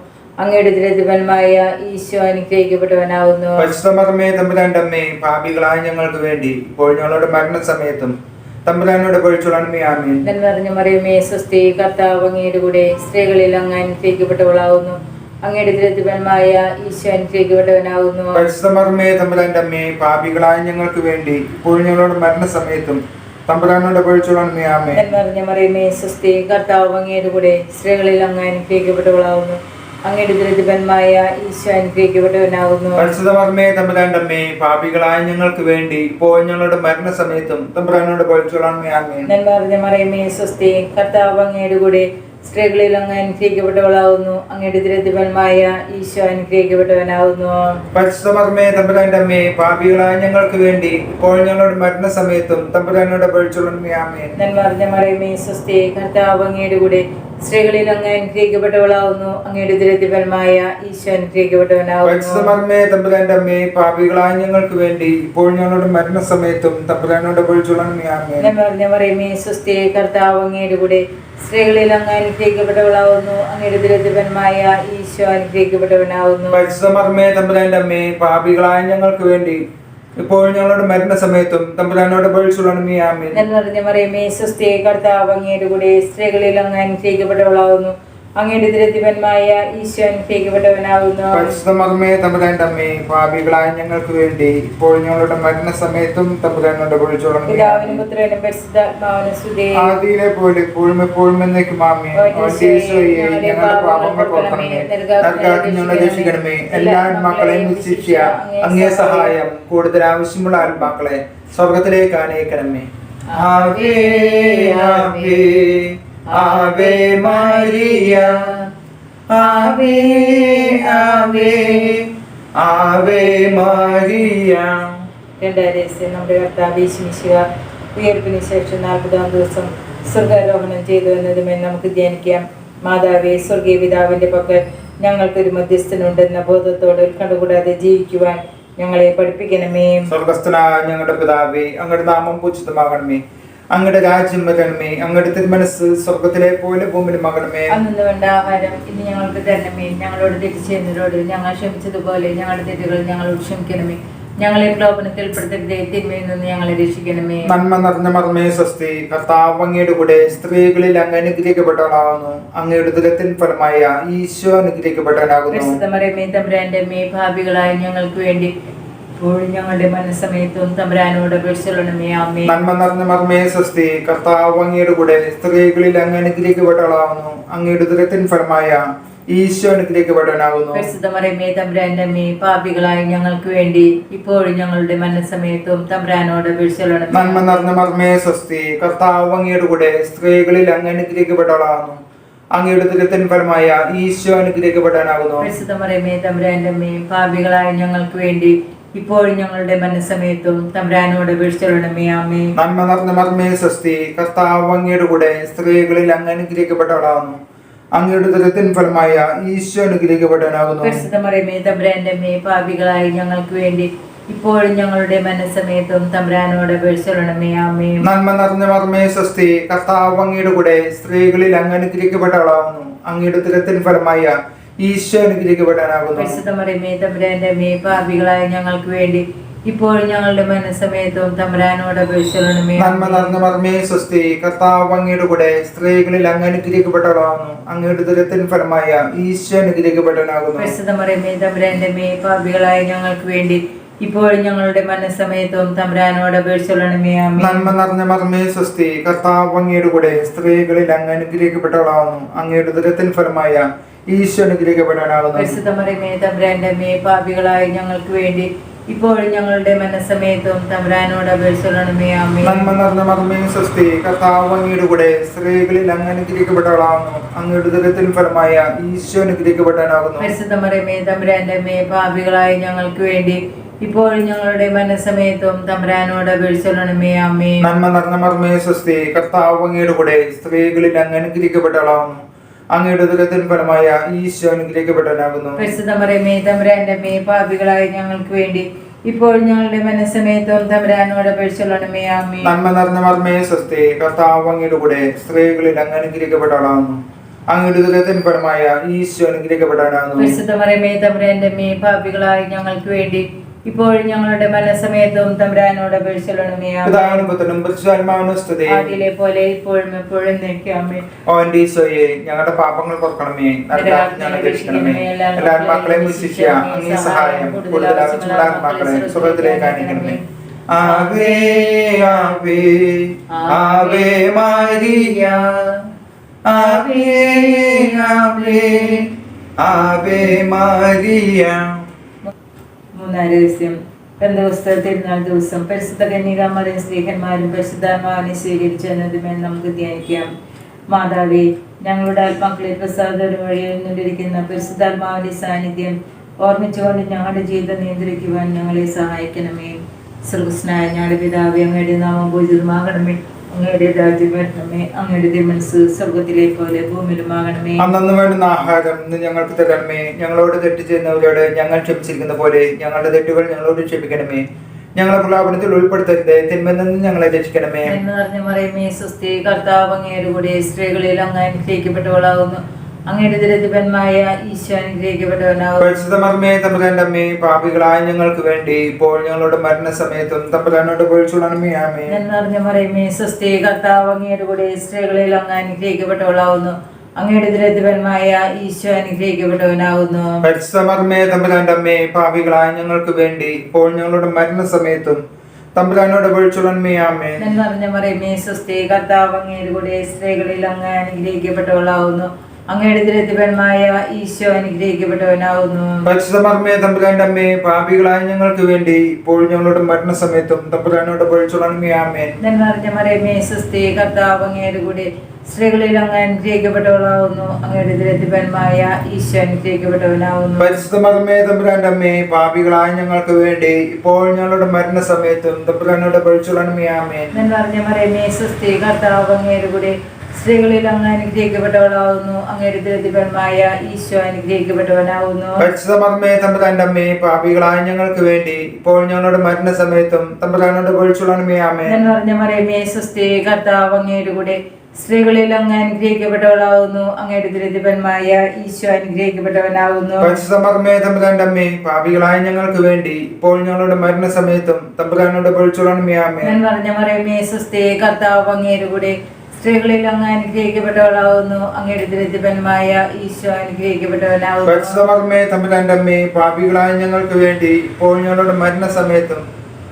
അങ്ങയുടെ ദുരിതവന്മായ ഈശോ അനുഗ്രഹിക്കപ്പെട്ടവനാകുന്നു. പരിശുദ്ധ മറിയമേ തമ്പുരാന്റെ അമ്മേ, പാപികളായ ഞങ്ങൾക്ക് വേണ്ടി ഇപ്പോൾ ഞങ്ങളുടെ മരണസമയത്തും തമ്പുരാനോട് അപേക്ഷിച്ചുകൊള്ളണമേ. ആമേൻ. നന്മ നിറഞ്ഞ മറിയമേ സ്വസ്തി, കർത്താവ് അങ്ങയുടെ കൂടെ സ്ത്രീകളിൽ അങ്ങ് അനുഗ്രഹിക്കപ്പെട്ടവളാകുന്നു. അങ്ങയുടെ ദുരിതവന്മായ ഈശോ അനുഗ്രഹിക്കപ്പെട്ടവനാകുന്നു. പരിശുദ്ധ മറിയമേ തമ്പുരാന്റെ അമ്മേ, പാപികളായ ഞങ്ങൾക്ക് വേണ്ടി ഇപ്പോൾ ഞങ്ങളുടെ മരണസമയത്തും തമ്പുരാനോട് അപേക്ഷിച്ചുകൊള്ളണമേ. ആമേൻ. നന്മ നിറഞ്ഞ മറിയമേ സ്വസ്തി, കർത്താവ് അങ്ങയുടെ കൂടെ സ്ത്രീകളിൽ അങ്ങ് അനുഗ്രഹിക്കപ്പെട്ടവളാകുന്നു. അങ്ങയുടെ ദുരിതവന്മായ ഈശോ അനുഗ്രഹിക്കപ്പെട്ടവനാകുന്നു. പരിശുദ്ധ മറിയമേ തമ്പുരാന്റെ അമ്മേ, പാപികളായ ഞങ്ങൾക്ക് വേണ്ടി ഇപ്പോൾ ഞങ്ങളുടെ മരണസമയത്തും തമ്പുരാനോട് അപേക്ഷിച്ചുകൊള്ളണമേ. ആമേൻ. നന്മ നിറഞ്ഞ മറിയമേ സ്വസ്തി, കർത്താവ് അങ്ങയുടെ കൂടെ സ്ത്രീകളിൽ അങ്ങ് അനുഗ്രഹിക്കപ്പെട്ടവളാകുന്നു. അങ്ങയുടെ ദുരിതവന്മായ ഈശോ അനുഗ്രഹിക്കപ്പെട്ടവനാകുന്നു. പരിശുദ്ധ മറിയമേ തമ്പുരാന്റെ അമ്മേ, പാപികളായ ഞങ്ങൾക്ക് വേണ്ടി ഇപ്പോൾ ഞങ്ങളുടെ മരണസമയത്തും തമ്പുരാനോട് അപേക്ഷിച്ചുകൊള്ളണമേ. ആമേൻ. നന്മ നിറഞ്ഞ മറിയമേ സ്വസ്തി, കർത്താവ് അങ്ങയുടെ കൂടെ സ്ത്രീകളിൽ അങ്ങ് അനുഗ്രഹിക്കപ്പെട്ടവളാകുന്നു. അങ്ങയുടെ ദുരിതവന്മായ ഈശോ അനുഗ്രഹിക്കപ്പെട്ടവനാകുന്നു. പരിശുദ്ധ മറിയമേ തമ്പുരാന്റെ അമ്മേ, പാപികളായ ഞങ്ങൾക്ക് വേണ്ടി ഇപ്പോൾ ഞങ്ങളുടെ മരണസമയത്തും തമ്പുരാനോട് അപേക്ഷിച്ചുകൊള്ളണമേ. ആമേൻ. നന്മ നിറഞ്ഞ മറിയമേ സ്വസ്തി, കർത്താവ് അങ്ങയുടെ കൂടെ സ്ത്രീകളിൽ അങ്ങ് അനുഗ്രഹിക്കപ്പെട്ടവളാകുന്നു. അങ്ങയുടെ ദുരിതവന്മായ ഈശോ അനുഗ്രഹിക്കപ്പെട്ടവനാകുന്നു. പരിശുദ്ധ മറിയമേ തമ്പുരാന്റെ അമ്മേ, പാപികളായ ഞങ്ങൾക്ക് വേണ്ടി ഇപ്പോൾ ഞങ്ങളുടെ മരണസമയത്തും തമ്പുരാനോട് അപേക്ഷിച്ചുകൊള്ളണമേ. ആമേൻ. നന്മ നിറഞ്ഞ മറിയമേ സ്വസ്തി, കർത്താവ് അങ്ങയുടെ കൂടെ സ്ത്രീകളിൽ അങ്ങ് അനുഗ്രഹിക്കപ്പെട്ടവളാകുന്നു. അങ്ങയുടെ ദുരിതവന്മായ ഈശോ അനുഗ്രഹിക്കപ്പെട്ടവനാകുന്നു. പരിശുദ്ധ മറിയമേ തമ്പുരാന്റെ അമ്മേ, പാപികളായ ഞങ്ങൾക്ക് വേണ്ടി ഇപ്പോൾ ഞങ്ങളുടെ മരണസമയത്തും തമ്പുരാനോട് അപേക്ഷിച്ചുകൊള്ളണമേ. പിതാവിനും പുത്രനും പരിശുദ്ധാത്മാവിനും സ്തുതി. ആദിയിലെ പോലെ ഇപ്പോഴും എപ്പോഴും എന്നേക്കും. ആമേൻ. ഞങ്ങളുടെ പാപങ്ങൾ പൊറുക്കണമേ, നരകാഗ്നിയിൽ നിന്ന് രക്ഷിക്കണമേ. എല്ലാ ആത്മാക്കളെയും ശിക്ഷ അങ്ങേ സഹായം കൂടുതൽ ആവശ്യമുള്ള ആത്മാക്കളെ സ്വർഗത്തിലേക്ക് അനയിക്കണമേ. ആവേ ആവേ ആവേ മരിയ, ആവേ ആവേ ആവേ മരിയ. രണ്ടാം രഹസ്യം, നമ്മുടെ കർത്താവ് യേശു മിശിഹ ഉയർപ്പിന് ശേഷം 40-ാം ദിവസം സ്വർഗാരോഹണം ചെയ്തു എന്നതുമേ നമുക്ക് ധ്യാനിക്കാം. മാതാവേ, സ്വർഗീയ പിതാവിന്റെ പക്കൽ ഞങ്ങൾക്കൊരു മധ്യസ്ഥനുണ്ടെന്ന ബോധത്തോടെ കണ്ടുകൂടാതെ ജീവിക്കുവാൻ ഞങ്ങളെ പഠിപ്പിക്കണമേ. സ്വർഗസ്ഥനായ ഞങ്ങളുടെ പിതാവേ, അങ്ങയുടെ നാമം പൂജിതമാകണമേ. അങ്ങയുടെ രാജ്യം വരണമേ. അങ്ങയുടെ തിരുമനസ് സ്വർഗത്തിലെ പോലെ ഭൂമിയിലുമാകണമേ. അന്നു വേണ്ട ആഹാരം ഇനി ഞങ്ങൾക്ക് തരണമേ. ഞങ്ങളോട് തെറ്റ് ചെയ്യുന്നവരോട് ഞങ്ങൾ ക്ഷമിച്ചതുപോലെ ഞങ്ങളുടെ തെറ്റുകൾ ഞങ്ങളോട് ക്ഷമിക്കണമേ. ഞങ്ങളെ പ്രലോഭനത്തിൽ ഉൾപ്പെടുത്തരുതേ, തിന്മയിൽ നിന്ന് ഞങ്ങളെ രക്ഷിക്കണമേ. നന്മ നിറഞ്ഞ മറിയമേ സ്വസ്തി, കർത്താവ് അങ്ങയുടെ കൂടെ സ്ത്രീകളിൽ അങ്ങ് അനുഗ്രഹിക്കപ്പെട്ടവളാകുന്നു. അങ്ങയുടെ ഉദരത്തിൻ ഫലമായ ഈശോ അനുഗ്രഹിക്കപ്പെട്ടവനാകുന്നു. പരിശുദ്ധ മറിയമേ തമ്പുരാന്റെ അമ്മേ, പാപികളായ ഞങ്ങൾക്ക് വേണ്ടി ഇപ്പോഴും ഞങ്ങളുടെ മനസ്സമയത്തും തമ്പുരാനോട് അപേക്ഷിച്ചുകൊള്ളണമേ. ആമേൻ. നന്മ നിറഞ്ഞ മറിയമേ സ്വസ്തി, കർത്താവ് അങ്ങയുടെ കൂടെ സ്ത്രീകളിൽ അങ്ങ് അനുഗ്രഹിക്കപ്പെട്ടവളാകുന്നു. അങ്ങയുടെ ഉദരത്തിൻ ഫലമായ ഈശോ അനുഗ്രഹിക്കപ്പെട്ടവനാകുന്നു. പരിശുദ്ധ മറിയമേ തമ്പുരാന്റെ അമ്മേ, പാപികളായ ഞങ്ങൾക്ക് വേണ്ടി ഇപ്പോഴും ഞങ്ങളുടെ മരണസമയത്തും തമ്പുരാനോട് അപേക്ഷിച്ചുകൊള്ളണമേ. നന്മ നിറഞ്ഞ മറിയമേ സ്വസ്തി, കർത്താവ് അങ്ങയുടെ കൂടെ സ്ത്രീകളിൽ അങ്ങ് അനുഗ്രഹിക്കപ്പെട്ടവളാകുന്നു. അങ്ങയുടെ ഉദരത്തിൻ ഫലമായ ഈശോ അനുഗ്രഹിക്കപ്പെട്ടവനാകുന്നു. പരിശുദ്ധ മറിയമേ തമ്പുരാന്റെ അമ്മേ, പാപികളായ ഞങ്ങൾക്ക് വേണ്ടി ഇപ്പോഴും ഞങ്ങളുടെ മരണസമയത്തും തമ്പുരാനോട് അപേക്ഷിച്ചുകൊള്ളണമേ. ആമേൻ. നന്മ നിറഞ്ഞ മറിയമേ സ്വസ്തി, കർത്താവ് അങ്ങയുടെ കൂടെ സ്ത്രീകളിൽ അങ്ങ് അനുഗ്രഹിക്കപ്പെട്ടവളാകുന്നു. അങ്ങയുടെ ഉദരത്തിൻ ഫലമായ ഈശോ അനുഗ്രഹിക്കപ്പെട്ടവനാകുന്നു. പരിശുദ്ധ മറിയമേ തമ്പുരാന്റെ അമ്മേ, പാപികളായ ഞങ്ങൾക്ക് വേണ്ടി ഇപ്പോഴും ഞങ്ങളുടെ മരണസമയത്തും തമ്പുരാനോട് അപേക്ഷിച്ചുകൊള്ളണമേ. ആമേൻ. നന്മ നിറഞ്ഞ മറിയമേ സ്വസ്തി, കർത്താവ് അങ്ങയുടെ കൂടെ സ്ത്രീകളിൽ അങ്ങ് അനുഗ്രഹിക്കപ്പെട്ടവളാകുന്നു. അങ്ങയുടെ ഉദരത്തിൻ ഫലമായ ഈശോ അനുഗ്രഹിക്കപ്പെട്ടവനാകുന്നു. പരിശുദ്ധ മറിയമേ തമ്പുരാന്റെ അമ്മേ, പാപികളായ ഞങ്ങൾക്ക് വേണ്ടി ഇപ്പോഴും ഞങ്ങളുടെ മരണസമയത്തും തമ്പുരാനോട് അപേക്ഷിച്ചുകൊള്ളണമേ. നന്മ നിറഞ്ഞ മറിയമേ സ്വസ്തി, കർത്താവ് അങ്ങയുടെ കൂടെ സ്ത്രീകളിൽ അങ്ങ് അനുഗ്രഹിക്കപ്പെട്ടവളാകുന്നു. അങ്ങയുടെ ഉദരത്തിൻ ഫലമായ ഈശോ അനുഗ്രഹിക്കപ്പെട്ടവനാകുന്നു. പരിശുദ്ധ മറിയമേ തമ്പുരാന്റെ അമ്മേ, പാപികളായ ഞങ്ങൾക്ക് വേണ്ടി ഇപ്പോഴും ഞങ്ങളുടെ മരണസമയത്തും തമ്പുരാനോട് അപേക്ഷിച്ചുകൊള്ളണമേ. ആമേൻ. നന്മ നിറഞ്ഞ മറിയമേ സ്വസ്തി, കർത്താവ് അങ്ങയുടെ കൂടെ സ്ത്രീകളിൽ അങ്ങ് അനുഗ്രഹിക്കപ്പെട്ടവളാകുന്നു. അങ്ങയുടെ ഉദരത്തിൻ ഫലമായ ഈശോ അനുഗ്രഹിക്കപ്പെടാനാകുന്നു. പരിശുദ്ധ മറിയമേ തമ്പുരാന്റെ അമ്മേ, പാപികളായ ഞങ്ങൾക്ക് വേണ്ടി ഇപ്പോഴും ഞങ്ങളുടെ മനസ്സമയത്തും തമ്പുരാനോട് അപേക്ഷിക്കണമേ. ആമേൻ. നന്മ നിറഞ്ഞ മറിയമേ സ്വസ്തി, കർത്താവ് അങ്ങയുടെ കൂടെ സ്ത്രീകളിൽ അങ്ങ് അനുഗ്രഹിക്കപ്പെട്ടവളാകുന്നു. അങ്ങയുടെ ഉദരത്തിൻ ഫലമായ ഈശോ അനുഗ്രഹിക്കപ്പെടാനാകുന്നു. പരിശുദ്ധ മറിയമേ തമ്പുരാന്റെ അമ്മേ, പാപികളായ ഞങ്ങൾക്ക് വേണ്ടി ഇപ്പോഴും ഞങ്ങളുടെ മനസ്സമയത്തും തമ്പുരാനോട് അപേക്ഷിക്കണമേ. ആമേൻ. നന്മ നിറഞ്ഞ മറിയമേ സ്വസ്തി, കർത്താവ് അങ്ങയുടെ കൂടെ സ്ത്രീകളിൽ അങ്ങ് അനുഗ്രഹിക്കപ്പെട്ടവളാകുന്നു. അങ്ങയുടെ ഉദരത്തിൻ ഫലമായ ഈശോ അനുഗ്രഹിക്കപ്പെട്ടവനാകുന്നു. പരിശുദ്ധ മറിയമേ തമ്പുരാന്റെ അമ്മേ, പാപികളായ ഞങ്ങൾക്ക് വേണ്ടി ഇപ്പോഴും ഞങ്ങളുടെ മനസ്സമയത്തും തമ്പുരാനോട് അപേക്ഷിക്കണമേ. ആമേൻ. നന്മ നിറഞ്ഞ മറിയമേ സ്വസ്തി, കർത്താവ് അങ്ങയുടെ കൂടെ സ്ത്രീകളിൽ അങ്ങ് അനുഗ്രഹിക്കപ്പെട്ടവളാകുന്നു. അങ്ങയുടെ ഉദരത്തിൻ ഫലമായ ഈശോ അനുഗ്രഹിക്കപ്പെട്ടവനാകുന്നു. പരിശുദ്ധ മറിയമേ തമ്പുരാന്റെ അമ്മേ, പാപികളായ ഞങ്ങൾക്ക് വേണ്ടി ഇപ്പോഴും ഞങ്ങളുടെ മനസ്സമയത്തും തമ്പുരാനോട് അപേക്ഷിക്കണമേ. പിതാവിനും പുത്രനും പരിശുദ്ധാത്മാവിനും സ്തുതി. ആദിയിലെ പോലെ ഇപ്പോഴും എപ്പോഴും എന്നേക്കും. ആമേൻ. ഓ എൻ്റെ ഈശോയെ, ഞങ്ങളുടെ പാപങ്ങൾ പൊറുക്കണമേ, ഞങ്ങളെ രക്ഷിക്കണമേ. എല്ലാ ആത്മാക്കളെയും വിശിഷ്യ അങ്ങേ സഹായം കൂടുതൽ ആവശ്യമുള്ള ആത്മാക്കളെ സ്വർഗ്ഗത്തിലേക്ക് അയക്കണമേ. ആവേ ആവേ ആവേ മരിയ, ആവേ ആവേ ആവേ മരിയ. മൂന്നാം രഹസ്യം. പെന്തക്കോസ്ത് തിരുനാൾ ദിവസം പരിശുദ്ധ കന്യകാമറിയം സ്ത്രീഹന്മാരും പരിശുദ്ധാത്മാവിനെ സ്വീകരിച്ചെന്നതുമേ നമുക്ക് ധ്യാനിക്കാം. മാതാവേ, ഞങ്ങളുടെ ആത്മാക്കളെ പ്രസാദം വഴി എഴുന്നള്ളിരിക്കുന്ന പരിശുദ്ധാത്മാവിന്റെ സാന്നിധ്യം ഓർമ്മിച്ചുകൊണ്ട് ഞങ്ങളുടെ ജീവിതം നിയന്ത്രിക്കുവാൻ ഞങ്ങളെ സഹായിക്കണമേ. സ്വർഗ്ഗസ്ഥനായ ഞങ്ങളുടെ പിതാവേ, അങ്ങയുടെ നാമം പൂജിതമാകണമേ. അങ്ങയുടെ രാജ്യം വരണമേ. അങ്ങയുടെ തിരുമനസ്സ് സ്വർഗ്ഗത്തിലെ പോലെ ഭൂമിയിലുമാകണമേ. അന്നു വേണ്ടുന്ന ആഹാരം ഇന്ന് ഞങ്ങൾക്ക് തരണമേ. ഞങ്ങളോട് തെറ്റ് ചെയ്യുന്നവരോട് ഞങ്ങൾ ക്ഷമിച്ചിരിക്കുന്ന പോലെ ഞങ്ങളുടെ തെറ്റുകൾ ഞങ്ങളോട് ക്ഷമിക്കണമേ. ഞങ്ങളെ പ്രലാപനത്തിൽ ഉൾപ്പെടുത്തരുത്, തിന്മയിൽ നിന്ന് ഞങ്ങളെ രക്ഷിക്കണമേ. എന്ന് പറഞ്ഞ മറിയമേ സ്വസ്തി, കർത്താവ് അങ്ങയുടെ കൂടെ സ്ത്രീകളിൽ അങ്ങ് അനുഗ്രഹിക്കപ്പെട്ടവളാകുന്നു. അങ്ങയുടെ ദരിദ്രന്മായ ഈശോ അനുഗ്രഹിക്കപ്പെട്ടവനാകുന്നു. പരിശുദ്ധ മറിയമേ തമ്പുരാന്റെ അമ്മേ, പാപികളായ ഞങ്ങൾക്ക് വേണ്ടി ഇപ്പോൾ ഞങ്ങളുടെ മരണസമയത്തും തമ്പുരാനോട് അപേക്ഷിക്കണമേ. ആമേൻ. എന്ന് പറഞ്ഞ മറിയമേ സ്വസ്തി, കർത്താവ് അങ്ങയുടെ കൂടെ സ്ത്രീകളിൽ അങ്ങ് അനുഗ്രഹിക്കപ്പെട്ടവളാകുന്നു. അങ്ങയുടെ ദരിദ്രന്മായ ഈശോ അനുഗ്രഹിക്കപ്പെട്ടവനാകുന്നു. പരിശുദ്ധ മറിയമേ തമ്പുരാന്റെ അമ്മേ, പാപികളായ ഞങ്ങൾക്ക് വേണ്ടി ഇപ്പോൾ ഞങ്ങളുടെ മരണസമയത്തും തമ്പുരാനോട് അപേക്ഷിക്കണമേ. ആമേൻ. എന്ന് പറഞ്ഞ മറിയമേ സ്വസ്തി, കർത്താവ് അങ്ങയുടെ കൂടെ സ്ത്രീകളിൽ അങ്ങ് അനുഗ്രഹിക്കപ്പെട്ടവളാകുന്നു. അങ്ങയുടെ ദരിദ്രന്മായ ഈശോ അനുഗ്രഹിക്കപ്പെട്ടവനാകുന്നു. പരിശുദ്ധ മറിയമേ തമ്പുരാന്റെ അമ്മേ, പാപികളായ ഞങ്ങൾക്ക് വേണ്ടി ഇപ്പോൾ ഞങ്ങളുടെ മരണസമയത്തും തമ്പുരാനോട് അപേക്ഷിക്കണമേ. ആമേൻ. എന്ന് പറഞ്ഞ മറിയമേ സ്വസ്തി, കർത്താവ് അങ്ങയുടെ കൂടെ സ്ത്രീകളിൽ അങ്ങ് അനുഗ്രഹിക്കപ്പെട്ടവളാകുന്നു. അങ്ങയുടെ ദരിദ്രന്മായ ഈശോ അനുഗ്രഹിക്കപ്പെട്ടവനാകുന്നു. പരിശുദ്ധ മറിയമേ തമ്പുരാന്റെ അമ്മേ, പാപികളായ ഞങ്ങൾക്ക് വേണ്ടി ഇപ്പോൾ ഞങ്ങളുടെ മരണസമയത്തും തമ്പുരാനോട് അപേക്ഷിക്കണമേ. ആമേൻ. എന്ന് പറഞ്ഞ മറിയമേ സ്വസ്തി, കർത്താവ് അങ്ങയുടെ കൂടെ സ്ത്രീകളിൽ അങ്ങ് അനുഗ്രഹിക്കപ്പെട്ടവളാകുന്നു. അങ്ങയുടെ ദരിദ്രന്മായ ഈശോ അനുഗ്രഹിക്കപ്പെട്ടവനാകുന്നു. പരിശുദ്ധ മറിയമേ തമ്പുരാന്റെ അമ്മേ, പാപികളായ ഞങ്ങൾക്ക് വേണ്ടി ഇപ്പോൾ ഞങ്ങളുടെ മരണസമയത്തും തമ്പുരാനോട് അപേക്ഷിക്കണമേ. ആമേൻ. എന്ന് പറഞ്ഞ മറിയമേ സ്വസ്തി, കർത്താവ് അങ്ങയുടെ കൂടെ സ്ത്രീകളിൽ അങ്ങ് അനുഗ്രഹിക്കപ്പെട്ടവളാകുന്നു. അങ്ങയുടെ ദരിദ്രന്മായ ഈശോ അനുഗ്രഹിക്കപ്പെട്ടവനാകുന്നു. പരിശുദ്ധ മറിയമേ തമ്പുരാന്റെ അമ്മേ, പാപികളായ ഞങ്ങൾക്ക് വേണ്ടി ഇപ്പോൾ ഞങ്ങളുടെ മരണസമയത്തും തമ്പുരാനോട് അപേക്ഷിക്കണമേ. ആമേൻ. എന്ന് പറഞ്ഞ മറിയമേ സ്വസ്തി, കർത്താവ് അങ്ങയുടെ കൂടെ സ്ത്രീകളിൽ അങ്ങ് അനുഗ്രഹിക്കപ്പെട്ടവളാകുന്നു. അങ്ങയുടെ ദരിദ്രന്മായ ഈശോ അനുഗ്രഹിക്കപ്പെട്ടവനാകുന്നു. പരിശുദ്ധ മറിയമേ തമ്പുരാന്റെ അമ്മേ, പാപികളായ ഞങ്ങൾക്ക് വേണ്ടി ഇപ്പോൾ ഞങ്ങളുടെ മരണസമയത്തും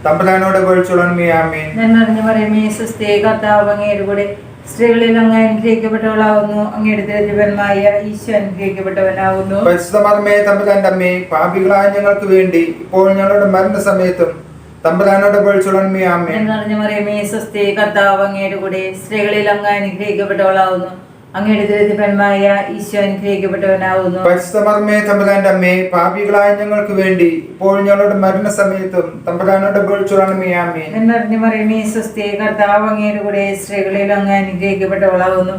തമ്പുരാനോട് അപേക്ഷിക്കണമേ. ആമേൻ. എന്ന് പറഞ്ഞ മറിയമേ സ്വസ്തി, കർത്താവ് അങ്ങയുടെ കൂടെ സ്ത്രീകളിൽ അങ്ങ് അനുഗ്രഹിക്കപ്പെട്ടവളാകുന്നു. അങ്ങയുടെ ദരിദ്രന്മായ ഈശോ അനുഗ്രഹിക്കപ്പെട്ടവനാകുന്നു. പരിശുദ്ധ മറിയമേ തമ്പുരാന്റെ അമ്മേ, പാപികളായ ഞങ്ങൾക്ക് വേണ്ടി ഇപ്പോൾ ഞങ്ങളുടെ മരണസമയത്തും തമ്പുരാനോട് അപേക്ഷിക്കണമേ. ആമേൻ. എന്ന് പറഞ്ഞ മറിയമേ സ്വസ്തി, കർത്താവ് അങ്ങയുടെ കൂടെ സ്ത്രീകളിൽ അങ്ങ് അനുഗ്രഹിക്കപ്പെട്ടവളാകുന്നു. അങ്ങയുടെ ദരിദ്രന്മായ ഈശോ അനുഗ്രഹിക്കപ്പെട്ടവനാകുന്നു. പരിശുദ്ധ മറിയമേ തമ്പുരാന്റെ അമ്മേ, പാപികളായ ഞങ്ങൾക്ക് വേണ്ടി ഇപ്പോൾ ഞങ്ങളുടെ മരണസമയത്തും തമ്പുരാനോട് അപേക്ഷിക്കണമേ. ആമേൻ. എന്ന് പറഞ്ഞ മറിയമേ സ്വസ്തി, കർത്താവ് അങ്ങയുടെ കൂടെ സ്ത്രീകളിൽ അങ്ങ് അനുഗ്രഹിക്കപ്പെട്ടവളാകുന്നു.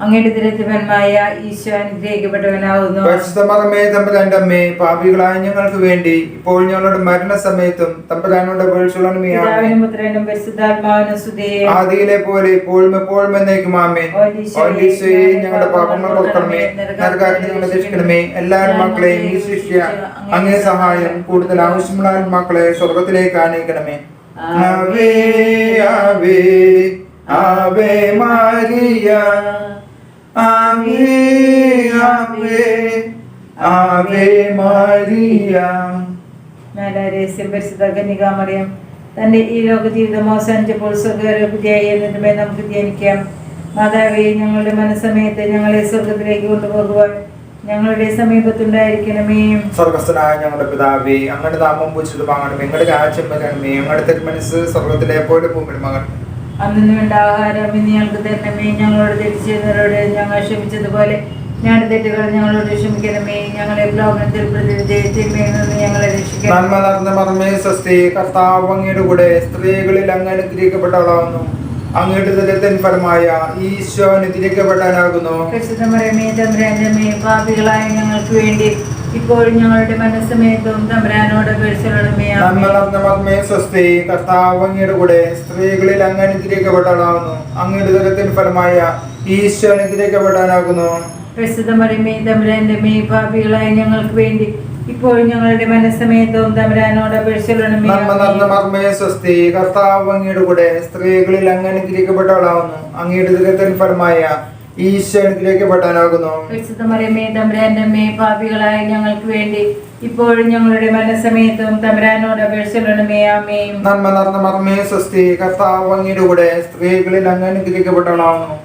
അങ്ങയുടെ ദരിദ്രന്മായ ഈശോ അനുഗ്രഹിക്കപ്പെട്ടവനാകുന്നു. പരിശുദ്ധ മറിയമേ തമ്പുരാന്റെ അമ്മേ, പാപികളായ ഞങ്ങൾക്ക് വേണ്ടി ഇപ്പോൾ ഞങ്ങളുടെ മരണസമയത്തും തമ്പുരാനോട് അപേക്ഷിക്കണമേ. ആമേൻ. പിതാവിനും പുത്രനും പരിശുദ്ധാത്മാവിനും സ്തുതി. ആദിയിലെ പോലെ ഇപ്പോഴും എപ്പോഴും എന്നേക്കും. ആമേൻ. ഓ ഈശോയെ, ഞങ്ങളുടെ പാപങ്ങൾ പൊറുക്കണമേ, നരകാഗ്നി ഞങ്ങളെ രക്ഷിക്കണമേ. എല്ലാ ആത്മാക്കളെയും ഈ ശിഷ്യ അങ്ങേ സഹായം കൂടുതൽ ആവശ്യമുള്ള ആത്മാക്കളെ സ്വർഗത്തിലേക്ക് ആനയിക്കണമേ. ആവേ ആവേ ആവേ മരിയ, ആവേ ആവേ ആവേ മരിയ. രഹസ്യം. പരിശുദ്ധ കന്യകാമറിയം തന്റെ ഈ ലോക ജീവിതം അവസാനിച്ചപ്പോൾ സ്വർഗ്ഗാരോപിതയായി എന്നതുമേ നമുക്ക് ധ്യാനിക്കാം. മാതാവേ, ഞങ്ങളുടെ മനസ്സമയത്ത് ഞങ്ങളെ സ്വർഗത്തിലേക്ക് കൊണ്ടുപോകുവാൻ ഞങ്ങളുടെ സമീപത്തുണ്ടായിരിക്കണമേ. സ്വർഗസ്ഥനായ ഞങ്ങളുടെ പിതാവേ, അങ്ങയുടെ നാമം പൂജിതമാകണമേ, ഞങ്ങളുടെ രാജ്യം വരണമേ, ഞങ്ങളുടെ തിരുമനസ്സ് സ്വർഗത്തിലെ പോലെ ഭൂമിയിലുമാകണമേ. അന്നു വേണ്ട ആഹാരം ഇന്ന് ഞങ്ങൾക്ക് തരണമേ. ഞങ്ങളോട് തെറ്റ് ചെയ്യുന്നവരോട് ഞങ്ങൾ ക്ഷമിച്ചതുപോലെ ഞങ്ങളുടെ തെറ്റുകൾ ഞങ്ങളോട് ക്ഷമിക്കണമേ. ഞങ്ങളെ പ്രലോഭനത്തിൽ പ്രതിനിധി ഞങ്ങളെ രക്ഷിക്കണം. നന്മ നിറഞ്ഞ മർമ്മേ സ്വസ്തി, കർത്താവ് അങ്ങയുടെ കൂടെ സ്ത്രീകളിൽ അങ്ങ് അനുഗ്രഹിക്കപ്പെട്ടവളാകുന്നു. അങ്ങയുടെ ഉദരത്തിൻ ഫലമായ ഈശോ അനുഗ്രഹിക്കപ്പെടാനാകുന്നു. പരിശുദ്ധമറിയമേ, തമ്പുരാന്റെ അമ്മേ, പാപികളായ ഞങ്ങൾക്ക് വേണ്ടി ഇപ്പോഴും ഞങ്ങളുടെ മനസ്സമയത്തും തമ്പുരാനോട് അപേക്ഷിക്കണമേ. നന്മ നിറഞ്ഞ മർമ്മേ സ്വസ്തി, കർത്താവ് അങ്ങയുടെ കൂടെ സ്ത്രീകളിൽ അങ്ങ് അനുഗ്രഹിക്കപ്പെട്ടവളാകുന്നു. അങ്ങയുടെ ഉദരത്തിൻ ഫലമായ ഈശോ അനുഗ്രഹിക്കപ്പെടാനാകുന്നു. പരിശുദ്ധമറിയമേ, തമ്പുരാന്റെ അമ്മേ, പാപികളായ ഞങ്ങൾക്ക് വേണ്ടി ഇപ്പോഴും ഞങ്ങളുടെ മനസ്സമയത്തും തമ്പുരാനോട് അപേക്ഷിക്കണമേ. നന്മ നിറഞ്ഞ മർമ്മേ സ്വസ്തി, കർത്താവ് അങ്ങയുടെ കൂടെ സ്ത്രീകളിൽ അങ്ങ് അനുഗ്രഹിക്കപ്പെട്ടവളാകുന്നു. അങ്ങയുടെ ഉദരത്തിൻ ഫലമായ ഈശോ അനുഗ്രഹിക്കപ്പെടാനാകുന്നു. പരിശുദ്ധമറിയമേ, തമ്പുരാന്റെ അമ്മേ, പാപികളായ ഞങ്ങൾക്ക് വേണ്ടി ഇപ്പോഴും ഞങ്ങളുടെ മനസ്സമയത്തും തമ്പുരാനോട് അപേക്ഷിക്കണമേ. ആമേൻ. നന്മ നിറഞ്ഞ മർമ്മേ സ്വസ്തി, കർത്താവ് അങ്ങയുടെ കൂടെ സ്ത്രീകളിൽ അങ്ങ് അനുഗ്രഹിക്കപ്പെട്ടവളാകുന്നു.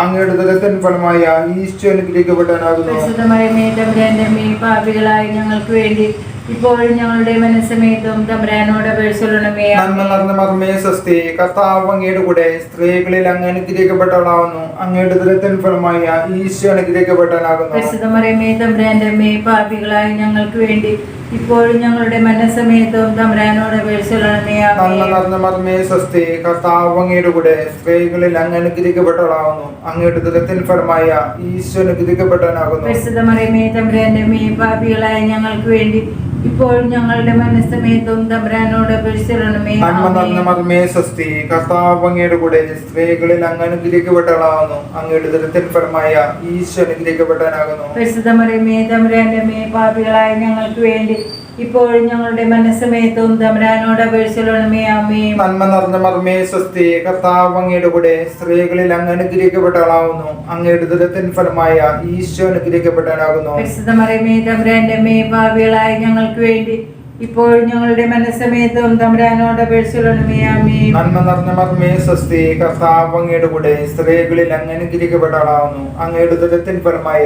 അങ്ങയുടെ ഉദരത്തിൻ ഫലമായ ഈശോ അനുഗ്രഹിക്കപ്പെടാനാകുന്നു. പരിശുദ്ധമറിയമേ, തമ്പുരാന്റെ അമ്മേ, പാപികളായ ഞങ്ങൾക്ക് വേണ്ടി ഇപ്പോഴും ഞങ്ങളുടെ മനസ്സമയത്തും തമ്പുരാനോട് അപേക്ഷിക്കണമേ. നന്മ നിറഞ്ഞ മർമ്മേ സ്വസ്തി, കർത്താവ് അങ്ങയുടെ കൂടെ സ്ത്രീകളിൽ അങ്ങ് അനുഗ്രഹിക്കപ്പെട്ടവളാകുന്നു. അങ്ങയുടെ ഉദരത്തിൻ ഫലമായ ഈശോ അനുഗ്രഹിക്കപ്പെടാനാകുന്നു. പരിശുദ്ധമറിയമേ, തമ്പുരാന്റെ അമ്മേ, പാപികളായ ഞങ്ങൾക്ക് വേണ്ടി ഇപ്പോഴും ഞങ്ങളുടെ മനസ്സമയത്തും തമ്പുരാനോട് അപേക്ഷിക്കണമേ. നന്മ നിറഞ്ഞ മർമ്മേ സ്വസ്തി, കർത്താവ് അങ്ങയുടെ കൂടെ സ്ത്രീകളിൽ അങ്ങ് അനുഗ്രഹിക്കപ്പെട്ടവളാകുന്നു. അങ്ങയുടെ ഉദരത്തിൻ ഫലമായ ഈശോ അനുഗ്രഹിക്കപ്പെടാനാകുന്നു. പരിശുദ്ധമറിയമേ, തമ്പുരാന്റെ അമ്മേ, പാപികളായ ഞങ്ങൾക്ക് വേണ്ടി ഇപ്പോഴും ഞങ്ങളുടെ മനസ്സമയത്തും തമ്പുരാനോട് അപേക്ഷിക്കണമേ. നന്മ നിറഞ്ഞ മർമ്മേ സ്വസ്തി, കർത്താവ് അങ്ങയുടെ കൂടെ സ്ത്രീകളിൽ അങ്ങ് അനുഗ്രഹിക്കപ്പെട്ടവളാകുന്നു. അങ്ങയുടെ ഉദരത്തിൻ ഫലമായ ഈശോ അനുഗ്രഹിക്കപ്പെടാനാകുന്നു. പരിശുദ്ധമറിയമേ, തമ്പുരാന്റെ അമ്മേ, പാപികളായ ഞങ്ങൾക്ക് വേണ്ടി ഇപ്പോഴും ഞങ്ങളുടെ മനസ്സമയത്തും തമ്പുരാനോട് അപേക്ഷിക്കണമേ. ആമേൻ. നന്മ നിറഞ്ഞ മർമ്മേ സ്വസ്തി, കർത്താവ് അങ്ങയുടെ കൂടെ സ്ത്രീകളിൽ അങ്ങ് അനുഗ്രഹിക്കപ്പെട്ടവളാകുന്നു. അങ്ങയുടെ ഉദരത്തിൻ ഫലമായ ഈശോ അനുഗ്രഹിക്കപ്പെടാനാകുന്നു. പരിശുദ്ധമറിയമേ, തമ്പുരാന്റെ അമ്മേ, പാപികളായ ഞങ്ങൾക്ക് വേണ്ടി ഇപ്പോഴും ഞങ്ങളുടെ മനസ്സമയത്തും തമ്പുരാനോട് അപേക്ഷിക്കണമേ. ആമേൻ. നന്മ നിറഞ്ഞ മർമ്മേ സ്വസ്തി, കർത്താവ് അങ്ങയുടെ കൂടെ സ്ത്രീകളിൽ അങ്ങ് അനുഗ്രഹിക്കപ്പെട്ടവളാകുന്നു. അങ്ങയുടെ ഉദരത്തിൻ ഫലമായ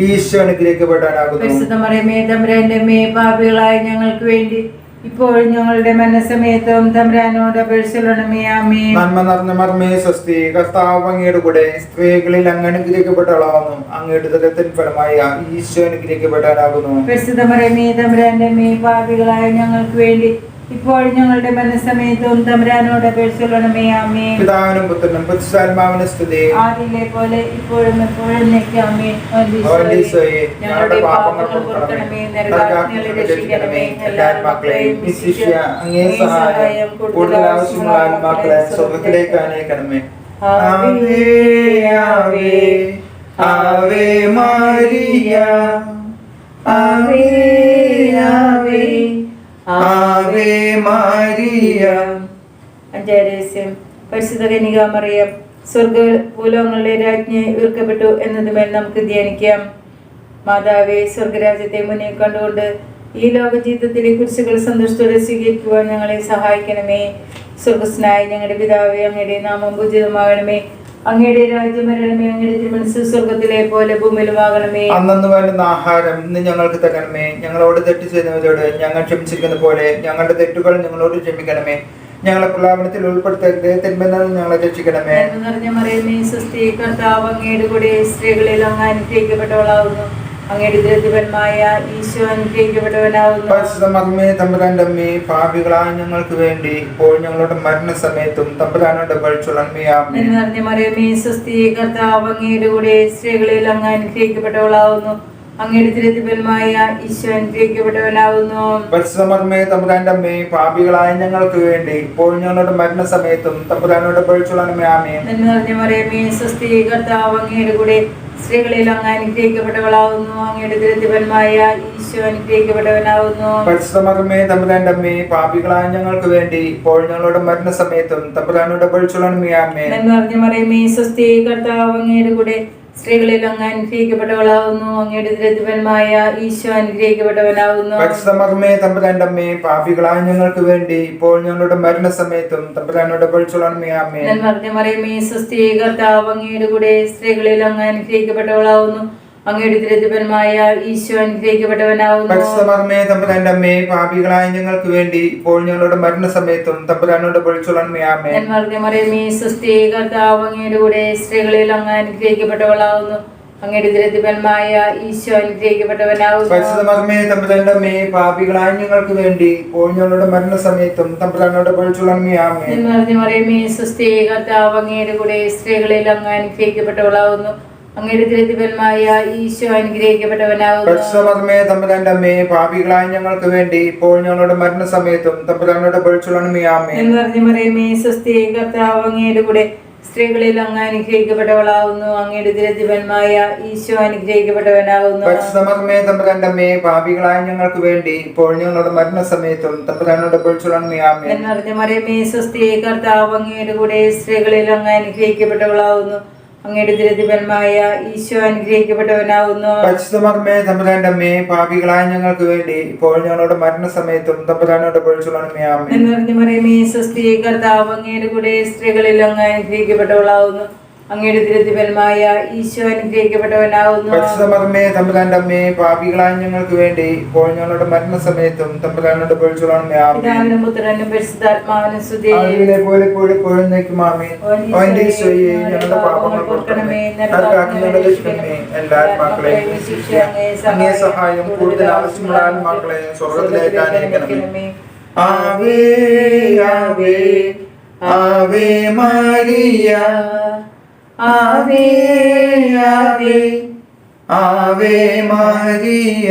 ഈശോ അനുഗ്രഹിക്കപ്പെടാനാകുന്നു. പരിശുദ്ധമറിയമേ, തമ്പുരാന്റെ അമ്മേ, പാപികളായ ഞങ്ങൾക്ക് വേണ്ടി ഇപ്പോഴും ഞങ്ങളുടെ മനസ്സമയത്തും തമ്പുരാനോട് അപേക്ഷിക്കണമേ. ആമേൻ. നന്മ നിറഞ്ഞ മർമ്മേ സ്വസ്തി, കർത്താവ് അങ്ങയുടെ കൂടെ സ്ത്രീകളിൽ അങ്ങ് അനുഗ്രഹിക്കപ്പെട്ടവളാകുന്നു. അങ്ങയുടെ ഉദരത്തിൻ ഫലമായ ഈശോ അനുഗ്രഹിക്കപ്പെടാനാകുന്നു. പരിശുദ്ധമറിയമേ, തമ്പുരാന്റെ അമ്മേ, പാപികളായ ഞങ്ങൾക്ക് വേണ്ടി ഇപ്പോഴും ഞങ്ങളുടെ മനസ്സമയത്തും തമ്പുരാനോട് അപേക്ഷിക്കണമേ. ആമേൻ. പിതാവിനും പുത്രനും പരിശുദ്ധാത്മാവിനും സ്തുതി. ആദിയിലെ പോലെ ഇപ്പോഴും എപ്പോഴും എന്നേക്കും. ആമേൻ. ഈശോയെ, ഞങ്ങളുടെ പാപങ്ങൾ പൊറുക്കണമേ, നരകാഗ്നിയിൽ രക്ഷിക്കണമേ. എല്ലാ ആത്മാക്കളെയും വിശിഷ്യ അങ്ങേ സഹായം കൂടുതൽ ആവശ്യമുള്ള ആത്മാക്കളെ സ്വർഗ്ഗത്തിലേക്ക് അനയിക്കണമേ. ആവേ, ആവേ, ആവേ മരിയ, ആവേ, ആവേ, ആവേ മരിയ. അഞ്ചാം രഹസ്യം. പരിശുദ്ധ കന്യകാമറിയം സ്വർഗ്ഗഭൂലോകങ്ങളുടെ രാജ്ഞി ഉയർക്കപ്പെട്ടു എന്നതുമേൽ നമുക്ക് ധ്യാനിക്കാം. മാതാവേ, സ്വർഗരാജ്യത്തെ മുന്നിൽ കണ്ടുകൊണ്ട് ഈ ലോക ജീവിതത്തിലെ കുരിശുകൾ സന്തോഷത്തോടെ സ്വീകരിക്കുവാൻ ഞങ്ങളെ സഹായിക്കണമേ. സ്വർഗസ്നായ ഞങ്ങളുടെ പിതാവേ, അങ്ങയുടെ നാമം പൂജിതമാകണമേ. അങ്ങയുടെ രാജ്യം വരണമേ. അങ്ങയുടെ തിരുമനസ്സ് സ്വർഗത്തിലെ പോലെ ഭൂമിയിലുമാകണമേ. അന്നു വേണ്ടുന്ന ആഹാരം ഇന്ന് ഞങ്ങൾക്ക് തരണമേ. ഞങ്ങളോട് തെറ്റ് ചെയ്യുന്നവരോട് ഞങ്ങൾ ക്ഷമിച്ചിരിക്കുന്ന പോലെ ഞങ്ങളുടെ തെറ്റുകൾ ഞങ്ങളോട് ക്ഷമിക്കണമേ. ഞങ്ങളെ പ്രലാപനത്തിൽ ഉൾപ്പെടുത്തരുത്, തിന്മയിൽ നിന്ന് ഞങ്ങളെ രക്ഷിക്കണമേ. നിറഞ്ഞ മറിയമേ, സ്വസ്തി, കർത്താവ് അങ്ങയുടെ കൂടെ സ്ത്രീകളിൽ അങ്ങ് അനുഗ്രഹിക്കപ്പെട്ടവളാകുന്നു. അങ്ങയുടെ ദുരിതഫലമായ ഈശോ അനുഗ്രഹിക്കപ്പെട്ടവനാകുന്നു. പരിശുദ്ധ മർമ്മേ, തമ്പുരാന്റെ അമ്മേ, പാപികളായ ഞങ്ങൾക്ക് വേണ്ടി ഇപ്പോൾ ഞങ്ങളുടെ മരണസമയത്തും തമ്പുരാനോട് അപേക്ഷിച്ചുകൊള്ളണമേ. ആമേൻ. നിറഞ്ഞ മറിയമേ, സ്വസ്തി, കർത്താവ് അങ്ങയുടെ കൂടെ സ്ത്രീകളിൽ അങ്ങ് അനുഗ്രഹിക്കപ്പെട്ടവളാകുന്നു. അങ്ങയുടെ ദുരിതഫലമായ ഈശോ അനുഗ്രഹിക്കപ്പെട്ടവനാകുന്നു. പരിശുദ്ധ മർമ്മേ, തമ്പുരാന്റെ അമ്മേ, പാപികളായ ഞങ്ങൾക്ക് വേണ്ടി ഇപ്പോൾ ഞങ്ങളുടെ മരണസമയത്തും തമ്പുരാനോട് അപേക്ഷിച്ചുകൊള്ളണമേ. ആമേൻ. നിറഞ്ഞ മറിയമേ, സ്വസ്തി, കർത്താവ് അങ്ങയുടെ കൂടെ സ്ത്രീകളിൽ അങ്ങ് അനുഗ്രഹിക്കപ്പെട്ടവളാകുന്നു. അങ്ങയുടെ ദുരിതഫലമായ ഈശോ അനുഗ്രഹിക്കപ്പെട്ടവനാകുന്നു. പരിശുദ്ധ മർമ്മേ, തമ്പുരാന്റെ അമ്മേ, പാപികളായ ഞങ്ങൾക്ക് വേണ്ടി ഇപ്പോൾ ഞങ്ങളുടെ മരണസമയത്തും തമ്പുരാനോട് അപേക്ഷിച്ചുകൊള്ളണമേ. ആമേൻ. നിറഞ്ഞ മറിയമേ, സ്വസ്തി, കർത്താവ് അങ്ങയുടെ കൂടെ സ്ത്രീകളിൽ അങ്ങ് അനുഗ്രഹിക്കപ്പെട്ടവളാകുന്നു. അങ്ങയുടെ ദുരിതഫലമായ ഈശോ അനുഗ്രഹിക്കപ്പെട്ടവനാകുന്നു. പരിശുദ്ധ മർമ്മേ, തമ്പുരാന്റെ അമ്മേ, പാപികളായ ഞങ്ങൾക്ക് വേണ്ടി ഇപ്പോൾ ഞങ്ങളുടെ മരണസമയത്തും തമ്പുരാനോട് അപേക്ഷിച്ചുകൊള്ളണമേ. ആമേൻ. നിറഞ്ഞ മറിയമേ, സ്വസ്തി, കർത്താവ് അങ്ങയുടെ കൂടെ സ്ത്രീകളിൽ അങ്ങ് അനുഗ്രഹിക്കപ്പെട്ടവളാകുന്നു. അങ്ങയുടെ ദുരിതപരമായ ഈശോ അനുഗ്രഹിക്കപ്പെട്ടവനാവുന്നു. പരിശുദ്ധമേ തമ്പുരാന്റെ അമ്മേ, പാപികളായ ഞങ്ങൾക്ക് വേണ്ടി ഇപ്പോൾ ഞങ്ങളുടെ മരണസമയത്തും തമ്പുരാനോട് പൊളിച്ചോളണമേ. ആമേൻ. നന്മ മറിയമേ, സ്വസ്തി, കർത്താവ് അങ്ങയുടെ കൂടെ സ്ത്രീകളിൽ അങ്ങ് അനുഗ്രഹിക്കപ്പെട്ടവളാവുന്നു. അങ്ങയുടെ ദുരിതപരമായ ഈശോ അനുഗ്രഹിക്കപ്പെട്ടവനാവുന്നു. പരിശുദ്ധമേ തമ്പുരാന്റെ അമ്മേ, പാപികളായ ഞങ്ങൾക്ക് വേണ്ടി ഇപ്പോൾ ഞങ്ങളുടെ മരണസമയത്തും തമ്പുരാനോട് പൊളിച്ചോളണമേ. ആമേൻ. നന്മ മറിയമേ, സ്വസ്തി, കർത്താവ് അങ്ങയുടെ കൂടെ സ്ത്രീകളിൽ അങ്ങ് അനുഗ്രഹിക്കപ്പെട്ടവളാവുന്നു. അങ്ങയുടെ ദുരിതപരമായ ഈശോ അനുഗ്രഹിക്കപ്പെട്ടവനാവുന്നു. പരിശുദ്ധമേ തമ്പുരാന്റെ അമ്മേ, പാപികളായ ഞങ്ങൾക്ക് വേണ്ടി ഇപ്പോൾ ഞങ്ങളുടെ മരണസമയത്തും തമ്പുരാനോട് പൊളിച്ചോളണമേ. ആമേൻ. നന്മ മറിയമേ, സ്വസ്തി, കർത്താവ് അങ്ങയുടെ കൂടെ സ്ത്രീകളിൽ അങ്ങ് അനുഗ്രഹിക്കപ്പെട്ടവളാവുന്നു. അങ്ങയുടെ ദുരിതപരമായ ഈശോ അനുഗ്രഹിക്കപ്പെട്ടവനാവുന്നു. പരിശുദ്ധമേ തമ്പുരാന്റെ അമ്മേ, പാപികളായ ഞങ്ങൾക്ക് വേണ്ടി ഇപ്പോൾ ഞങ്ങളുടെ മരണസമയത്തും തമ്പുരാനോട് പൊളിച്ചോളണമേ. ആമേൻ. നന്മ മറിയമേ, സ്വസ്തി, കർത്താവ് അങ്ങയുടെ കൂടെ സ്ത്രീകളിൽ അങ്ങ് അനുഗ്രഹിക്കപ്പെട്ടവളാവുന്നു. അങ്ങയുടെ ദുരിതപരമായ ഈശോ അനുഗ്രഹിക്കപ്പെട്ടവനാവുന്നു. പരിശുദ്ധമേ തമ്പുരാന്റെ അമ്മേ, പാപികളായ ഞങ്ങൾക്ക് വേണ്ടി ഇപ്പോൾ ഞങ്ങളുടെ മരണസമയത്തും തമ്പുരാനോട് പൊളിച്ചോളണമേ. ആമേൻ. നന്മ മറിയമേ, സ്വസ്തി, കർത്താവ് അങ്ങയുടെ കൂടെ സ്ത്രീകളിൽ അങ്ങ് അനുഗ്രഹിക്കപ്പെട്ടവളാവുന്നു. അങ്ങയുടെ ദുരിതപരമായ ഈശോ അനുഗ്രഹിക്കപ്പെട്ടവനാവുന്നു. പരിശുദ്ധമേ തമ്പുരാന്റെ അമ്മേ, പാപികളായ ഞങ്ങൾക്ക് വേണ്ടി ഇപ്പോൾ ഞങ്ങളുടെ മരണസമയത്തും തമ്പുരാനോട് പൊളിച്ചോളണമേ. ആമേൻ. പിതാവിനും പുത്രനും പരിശുദ്ധാത്മാവിനും സ്തുതി. ആദിയിലെ പോലെ എപ്പോഴും എന്നേക്കും. ആമേൻ. ഓ എൻ്റെ ഈശോയെ, ഞങ്ങളുടെ പാപങ്ങൾ പൊറുക്കണമേ, നരകാഗ്നി ഞങ്ങളെ രക്ഷിക്കണമേ. എല്ലാ ആത്മാക്കളെയും അങ്ങേ സഹായം കൂടുതൽ ആവശ്യമുള്ള ആത്മാക്കളെ സ്വർഗ്ഗത്തിലേക്ക് ആനയിക്കണമേ. ആവേ ആവേ ആവേ മരിയ, ആവേ ആവേ ആവേ മരിയ.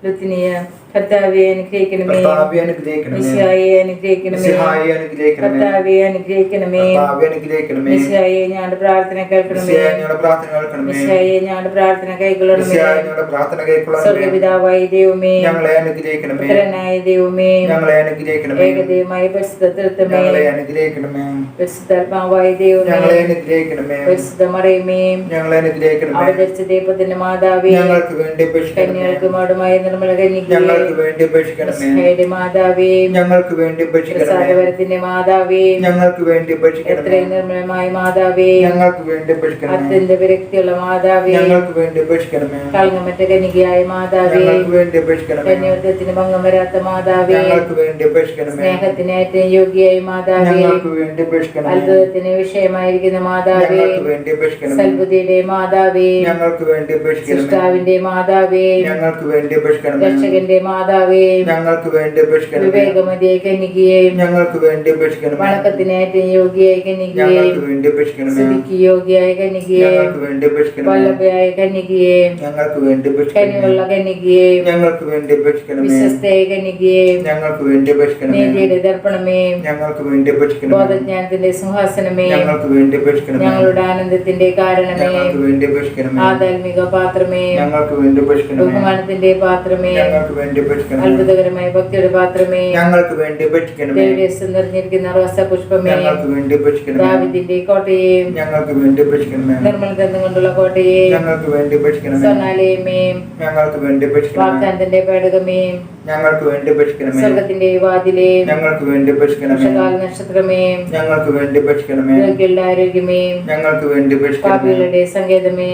ലുത്തിനിയ, കർത്താവേ അനുഗ്രഹിക്കണമേ. കർത്താവേ അനുഗ്രഹിക്കണമേ. മിശിഹായെ അനുഗ്രഹിക്കണമേ. മിശിഹായെ അനുഗ്രഹിക്കണമേ. കർത്താവേ അനുഗ്രഹിക്കണമേ. കർത്താവേ അനുഗ്രഹിക്കണമേ. മിശിഹായെ ഞങ്ങളുടെ പ്രാർത്ഥന കേൾക്കണമേ. മിശിഹായെ ഞങ്ങളുടെ പ്രാർത്ഥന കേൾക്കണമേ. മിശിഹായെ ഞങ്ങളുടെ പ്രാർത്ഥന കൈക്കൊള്ളണമേ. മിശിഹായെ ഞങ്ങളുടെ പ്രാർത്ഥന കൈക്കൊള്ളണമേ. സ്വർഗ്ഗപിതാവായ ദൈവമേ, ഞങ്ങളെ അനുഗ്രഹിക്കണമേ. പുത്രനായ ദൈവമേ, ഞങ്ങളെ അനുഗ്രഹിക്കണമേ. ഏകദൈവമായ പരിശുദ്ധ തൃത്വമേ, ഞങ്ങളെ അനുഗ്രഹിക്കണമേ. പരിശുദ്ധാത്മാവായ ദൈവമേ, ഞങ്ങളെ അനുഗ്രഹിക്കണമേ. പരിശുദ്ധ മറിയമേ, ഞങ്ങളെ അനുഗ്രഹിക്കണമേ. അവതരിച്ച ദൈവത്തിന്റെ മാതാവേ, ഞങ്ങൾക്ക് വേണ്ടി അപേക്ഷിക്കണമേ. കന്യകൾക്ക് മടുമായ നിർമ്മല കന്യകേ, ഞങ്ങൾക്ക് വേണ്ടി അപേക്ഷിക്കണമേ. മിശിഹായുടെ മാതാവേ, ഞങ്ങൾക്ക് വേണ്ടി അപേക്ഷിക്കണമേ. പ്രസാദവരത്തിന്റെ മാതാവേ, ഞങ്ങൾക്ക് വേണ്ടി അപേക്ഷിക്കണമേ. എത്രയും നിർമ്മലമായ മാതാവേ, ഞങ്ങൾക്ക് വേണ്ടി അപേക്ഷിക്കണമേ. അത്യന്ത വിരക്തിയുള്ള മാതാവേ, ഞങ്ങൾക്ക് വേണ്ടി അപേക്ഷിക്കണമേ. കളങ്കമറ്റ കന്യകയായ മാതാവേ, ഞങ്ങൾക്ക് വേണ്ടി അപേക്ഷിക്കണമേ. കന്യകത്വത്തിന് ഭംഗം വരാത്ത മാതാവേ, ഞങ്ങൾക്ക് വേണ്ടി അപേക്ഷിക്കണമേ. സ്നേഹത്തിന് ഏറ്റവും യോഗ്യയായ മാതാവേ, ഞങ്ങൾക്ക് വേണ്ടി അപേക്ഷിക്കണമേ. അത്ഭുതത്തിന് വിഷയമായിരിക്കുന്ന മാതാവേ, ഞങ്ങൾക്ക് വേണ്ടി അപേക്ഷിക്കണമേ. സൽബുദ്ധിയുടെ മാതാവേ, ഞങ്ങൾക്ക് വേണ്ടി അപേക്ഷിക്കണമേ. സൃഷ്ടാവിന്റെ മാതാവേ, ഞങ്ങൾക്ക് വേണ്ടി അപേക്ഷിക്കണമേ. രക്ഷകന്റെ മാതാവേ, ഞങ്ങൾക്ക് വേണ്ടി അപേക്ഷിക്കണമേ. വിവേകമതിയായ കന്യകയെ, ഞങ്ങൾക്ക് വേണ്ടി അപേക്ഷിക്കണമേ. വണക്കത്തിന് ഏറ്റവും യോഗ്യയായ കന്യകയെ, ഞങ്ങൾക്ക് വേണ്ടി അപേക്ഷിക്കണമേ. സ്തുതിക്ക് യോഗ്യയായ കന്യകയെ, ഞങ്ങൾക്ക് വേണ്ടി അപേക്ഷിക്കണമേ. വല്ലഭയായ കന്യകയെ, ഞങ്ങൾക്ക് വേണ്ടി അപേക്ഷിക്കണമേ. കനിവുള്ള കന്യകയെ, ഞങ്ങൾക്ക് വേണ്ടി അപേക്ഷിക്കണമേ. വിശ്വസ്തയായ കന്യകയെ, ഞങ്ങൾക്ക് വേണ്ടി അപേക്ഷിക്കണമേ. നീതിയുടെ ദർപ്പണമേ, ഞങ്ങൾക്ക് വേണ്ടി അപേക്ഷിക്കണമേ. ബോധജ്ഞാനത്തിന്റെ സിംഹാസനമേ, ഞങ്ങൾക്ക് വേണ്ടി അപേക്ഷിക്കണമേ. ഞങ്ങളുടെ ആനന്ദത്തിന്റെ കാരണമേ, ഞങ്ങൾക്ക് വേണ്ടി അപേക്ഷിക്കണമേ. ആധ്യാത്മിക പാത്രമേ, ഞങ്ങൾക്ക് വേണ്ടി അപേക്ഷിക്കണമേ. ബഹുമാനത്തിന്റെ പാത്രമേ, ഞങ്ങൾക്ക് വേണ്ടി അപേക്ഷിക്കണമേ. അത്ഭുതകരമായ ഭക്തിയുടെ പാത്രമേ, ഞങ്ങൾക്ക് വേണ്ടി അപേക്ഷിക്കണമേ. ദേവരസം നിറഞ്ഞിരിക്കുന്ന റോസാ പുഷ്പമേ, ഞങ്ങൾക്ക് വേണ്ടി അപേക്ഷിക്കണമേ. ദാവീദിന്റെ കോട്ടയെ, ഞങ്ങൾക്ക് വേണ്ടി അപേക്ഷിക്കണമേ. നിർമ്മല ദന്തം കൊണ്ടുള്ള കോട്ടയെ, ഞങ്ങൾക്ക് വേണ്ടി അപേക്ഷിക്കണമേ. സ്വർണ്ണാലയമേ, ഞങ്ങൾക്ക് വേണ്ടി അപേക്ഷിക്കണമേ. വാഗ്ദാനത്തിന്റെ പേടകമേ, ഞങ്ങൾക്ക് വേണ്ടി അപേക്ഷിക്കണമേ. സ്വർഗത്തിന്റെ വാതിലേ, ഞങ്ങൾക്ക് വേണ്ടി അപേക്ഷിക്കണമേ. വർഷകാല നക്ഷത്രമേ, ഞങ്ങൾക്ക് വേണ്ടി അപേക്ഷിക്കണമേ. രോഗികളുടെ ആരോഗ്യമേ, ഞങ്ങൾക്ക് വേണ്ടി അപേക്ഷിക്കണമേ. പാപികളുടെ സങ്കേതമേ,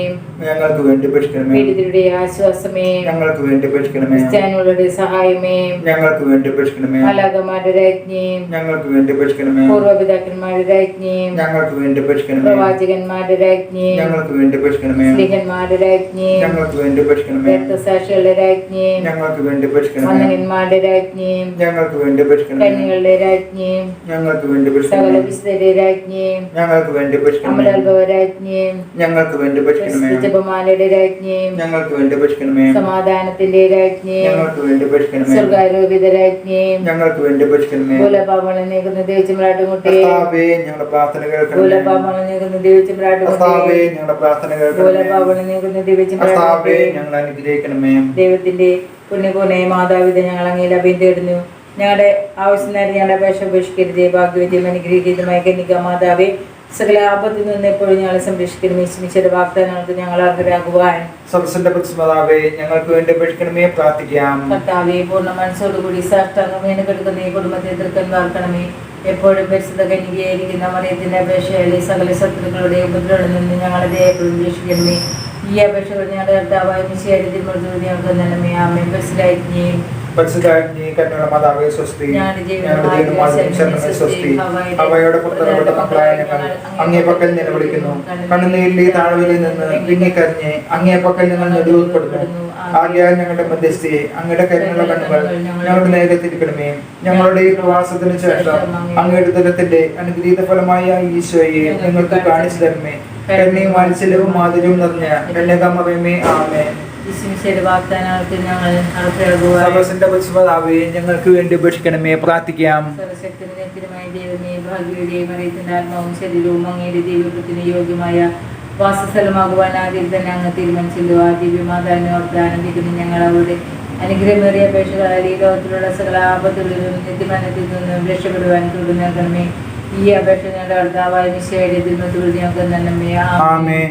ഞങ്ങൾക്ക് വേണ്ടി അപേക്ഷിക്കണമേ. പീഡിതരുടെ ആശ്വാസമേ, ഞങ്ങൾക്ക് വേണ്ടി അപേക്ഷിക്കണമേ. ക്രിസ്ത്യാനികളുടെ സഹായമേ, ഞങ്ങൾക്ക് വേണ്ടി അപേക്ഷിക്കണമേ. മാലാഖമാരുടെ രാജ്ഞി, ഞങ്ങൾക്ക് വേണ്ടി അപേക്ഷിക്കണമേ. പൂർവ്വപിതാക്കന്മാരുടെ രാജ്ഞി, ഞങ്ങൾക്ക് വേണ്ടി അപേക്ഷിക്കണമേ. പ്രവാചകന്മാരുടെ രാജ്ഞി, ഞങ്ങൾക്ക് വേണ്ടി അപേക്ഷിക്കണമേ. സ്ത്രീഹന്മാരുടെ രാജ്ഞി, ഞങ്ങൾക്ക് വേണ്ടി അപേക്ഷിക്കണമേ. രക്തസാക്ഷികളുടെ രാജ്ഞി, ഞങ്ങൾക്ക് വേണ്ടി അപേക്ഷിക്കണമേ. വന്ദനന്മാരുടെ രാജ്ഞി, ഞങ്ങൾക്ക് വേണ്ടി അപേക്ഷിക്കണമേ. കന്യകളുടെ രാജ്ഞി, ഞങ്ങൾക്ക് വേണ്ടി സകല അപേക്ഷിക്കണമേ. വിശുദ്ധരുടെ രാജ്ഞി, ഞങ്ങൾക്ക് വേണ്ടി അപേക്ഷിക്കണമേ. അമലോത്ഭവ രാജ്ഞി, ഞങ്ങൾക്ക് വേണ്ടി അപേക്ഷിക്കണമേ. ജപമാലയുടെ രാജ്ഞി, ഞങ്ങൾക്ക് വേണ്ടി അപേക്ഷിക്കണമേ. സമാധാനത്തിന്റെ രാജ്ഞി, ഞങ്ങൾക്ക് വേണ്ടി അപേക്ഷിക്കണമേ. സ്വർഗാരോപിത രാജ്ഞി, ഞങ്ങൾക്ക് വേണ്ടി അപേക്ഷിക്കണമേ. ഭൂലപാപങ്ങൾ നീക്കുന്ന ദേവിച്ചുമ്രാട്ടുമുട്ടി, കർത്താവേ, ഞങ്ങളുടെ പ്രാർത്ഥന കേൾക്കണമേ. ഭൂലപാപങ്ങൾ നീക്കുന്ന ദേവിച്ചുമ്രാട്ടുമുട്ടി, കർത്താവേ, ഞങ്ങളുടെ പ്രാർത്ഥന കേൾക്കണമേ. ഭൂലപാപങ്ങൾ നീക്കുന്ന കർത്താവേ, ദേവിച്ചുമ്രാട്ടുമുട്ടി, ഞങ്ങളെ അനുഗ്രഹിക്കണമേ. ദൈവത്തിന്റെ പുണ്യപൂർണ്ണയ മാതാവിധ ഞങ്ങൾ അങ്ങയിൽ അഭയം തേടുന്നു. ഞങ്ങളുടെ ആവശ്യം നേരം ഞങ്ങളുടെ അപേക്ഷ ഉപേക്ഷിക്കരുതേ. ഭാഗ്യവതിയും അനുഗ്രഹീതമായ കന്യക മാതാവേ, സകല ആപത്തിൽ നിന്ന് എപ്പോഴും ഞങ്ങളെ സംരക്ഷിക്കണം. ഈശ്വര വാഗ്ദാനങ്ങൾക്ക് ഞങ്ങൾ അർഹരാകുവാൻ സദസ്സിന്റെ പ്രസിമാതാവേ, ഞങ്ങൾക്ക് വേണ്ടി അപേക്ഷിക്കണമേ. പ്രാർത്ഥിക്കാം. കർത്താവേ, പൂർണ്ണ മനസ്സോടുകൂടി സാഷ്ടാംഗം വീണ് കിടക്കുന്ന ഈ കുടുംബത്തെ എതിർക്കാൻ വാർക്കണമേ. എപ്പോഴും പരിശുദ്ധ കന്യകയായിരിക്കുന്ന മറിയത്തിന്റെ അപേക്ഷയിലെ സകല ശത്രുക്കളുടെ ഉപദ്രവങ്ങളിൽ നിന്ന് ഞങ്ങളെ ദയപ്പെടും രക്ഷിക്കണമേ. ഈ അപേക്ഷകൾ ഞങ്ങളുടെ കർത്താവായ മിശിഹായുടെ തിരുമുഖത്ത് ഞങ്ങൾക്ക് നന്മേ ആമേൻ. പരിശുദ്ധരാജ്ഞിയെ പരിശുദ്ധാജ്ഞി കന്യക മാതാവേ സ്വസ്തി. ഞങ്ങളുടെ ദൈവമാതാവേ സ്വസ്തി. അവയുടെ പുത്രപ്പെട്ട മക്കളായ ഞങ്ങൾ അങ്ങേ പക്കൽ നിലവിളിക്കുന്നു. കണ്ണുനീരിലെ താഴ്വരയിൽ നിന്ന് വിങ്ങിക്കരഞ്ഞ് അങ്ങേ പക്കൽ ഞങ്ങൾ നെടുവപ്പെടുന്നു. ആകയാൽ ഞങ്ങളുടെ മധ്യസ്ഥയെ അങ്ങയുടെ കരുണയുള്ള കണ്ണുകൾ ഞങ്ങളുടെ നേരെ തിരിക്കണമേ. ഞങ്ങളുടെ ഈ പ്രവാസത്തിന് ശേഷം അങ്ങയുടെ ദുരിതത്തിന്റെ അനുഗ്രഹീത ഫലമായ ഈശോയെ ഞങ്ങൾക്ക് കാണിച്ചു തരണമേ. കരുണയും വാത്സല്യവും മാധുര്യവും നിറഞ്ഞ കന്യകാമറിയമേ ആമേൻ. വാഗ്ദാനങ്ങൾക്ക് ഞങ്ങൾ സർവ്വസിന്റെ പരിശുദ്ധമാതാവേ, ഞങ്ങൾക്ക് വേണ്ടി ഉപേക്ഷിക്കണമേ. പ്രാർത്ഥിക്കാം. സർവശക്തനായ ദൈവമേ, ഭാഗ്യവതിയും അറിയത്തിന്റെ ആത്മാവും ശരീരവും അങ്ങയുടെ ദൈവത്തിന് യോഗ്യമായ വാസസ്ഥലമാകുവാൻ ആദ്യം തന്നെ അങ്ങ് തീരുമാനിച്ചല്ലോ. ആ ദിവ്യമാതാവിനെ ഓർത്ത് ആനന്ദിക്കുന്നു ഞങ്ങൾ. അവരുടെ അനുഗ്രഹമേറിയ അപേക്ഷകളാൽ ഈ ലോകത്തിലുള്ള സകല ആപത്തുകളിലും നിത്യമരണത്തിൽ നിന്നും രക്ഷപ്പെടുവാൻ തുടർന്ന് നൽകണമേ. ഈ അപേക്ഷ ഞങ്ങളുടെ കർത്താവായ മിശിഹായുടെ തിരുമുഖത്ത് ഞങ്ങൾക്ക് നന്മേ. ആമേൻ.